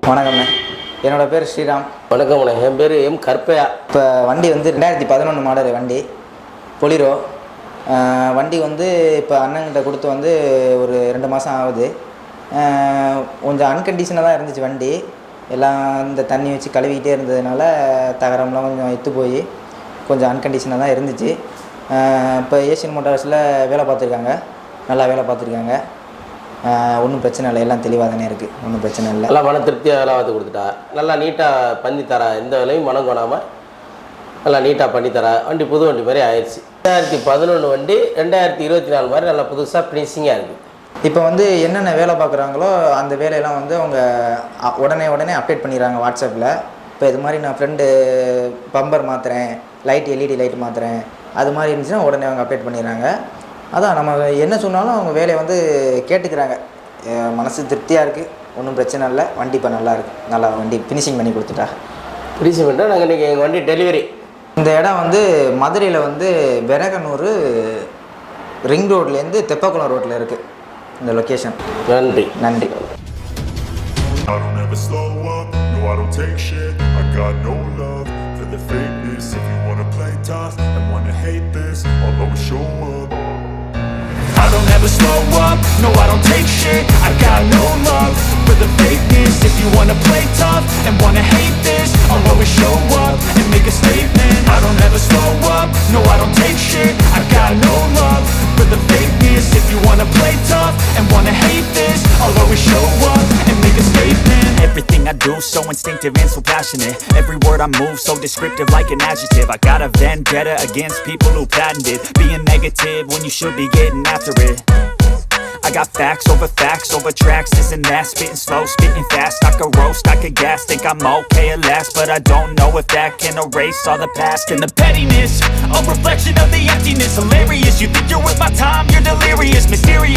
வணக்கம்ண்ணே, என்னோட பேர் ஸ்ரீராம். வணக்கம்ண்ணே, என் பேர் எம் கருப்பையா. இப்போ வண்டி வந்து 2011 மாடல் வண்டி பொலிரோ. வண்டி வந்து இப்போ அண்ணன்கிட்ட கொடுத்து வந்து ஒரு 2 மாதம் ஆகுது. கொஞ்சம் அன்கண்டிஷனாக தான் இருந்துச்சு வண்டி. எல்லாம் இந்த தண்ணி வச்சு கழுவிக்கிட்டே இருந்ததுனால தகரம்லாம் கொஞ்சம் எத்து போய் கொஞ்சம் அன்கண்டிஷனாக தான் இருந்துச்சு. இப்போ ஏசியன் மோட்டார்ஸில் வேலை பார்த்துருக்காங்க, நல்லா வேலை பார்த்துருக்காங்க. ஒன்றும் பிரச்சனை இல்லை, எல்லாம் தெளிவாக தானே இருக்குது, ஒன்றும் பிரச்சனை இல்லை. நல்லா மன திருப்தியாக வேலை பார்த்து கொடுத்துட்டா, நல்லா நீட்டாக பண்ணி தரா, எந்த வேலையும் மனம் கொணாமல் நல்லா நீட்டாக பண்ணித்தரா. வண்டி புது வண்டி மாதிரி ஆயிடுச்சு. 2011 வண்டி 2024 மாதிரி நல்லா புதுசாக ஃபினிஷிங்காக இருக்குது. இப்போ வந்து என்னென்ன வேலை பார்க்குறாங்களோ அந்த வேலையெல்லாம் வந்து அவங்க உடனே அப்டேட் பண்ணிடுறாங்க வாட்ஸ்அப்பில். இப்போ இது மாதிரி நான் ஃப்ரெண்டு பம்பர் மாற்றுறேன், லைட் எல்இடி லைட் மாற்றுறேன், அது மாதிரி இருந்துச்சுன்னா உடனே அவங்க அப்டேட் பண்ணிடுறாங்க. அதான் நம்ம என்ன சொன்னாலும் அவங்க வேலையை வந்து கேட்டுக்கிறாங்க. மனசு திருப்தியாக இருக்குது, ஒன்றும் பிரச்சனை இல்லை. வண்டி இப்போ நல்லா இருக்குது, நல்லா வண்டி ஃபினிஷிங் பண்ணி கொடுத்துட்டா. ஃபினிஷிங் பண்ணிட்டா நாங்கள் இன்றைக்கி எங்கள் வண்டி டெலிவரி. இந்த இடம் வந்து மதுரையில் வந்து விரகனூர் ரிங் ரோட்லேருந்து தெப்பக்குளம் ரோட்டில் இருக்குது இந்த லொக்கேஷன். நன்றி நன்றி. I don't ever slow up, no I don't take shit. I got no love for the fakeness. If you wanna play tough and wanna hate this, I'll always show up. I don't ever slow up, no I don't take shit. I got no love for the fakeness. If you wanna play tough and wanna hate this, I'll always show up and make a statement. I don't ever slow up, no I don't take shit. I got no love for the fakeness. If you wanna play tough and wanna hate this, I'll always show up and make a statement. Everything I do so instinctive and so passionate. Every word I move so descriptive like an adjective. I got a vendetta against people who patented being negative when you should be getting after it. I got facts over tracks, this and that. Spitting slow, spitting fast. I could roast, I could gas. Think I'm okay at last, but I don't know if that can erase all the past. And the pettiness, a reflection of the emptiness. Hilarious, you think you're worth my time, you're delirious. Mysterious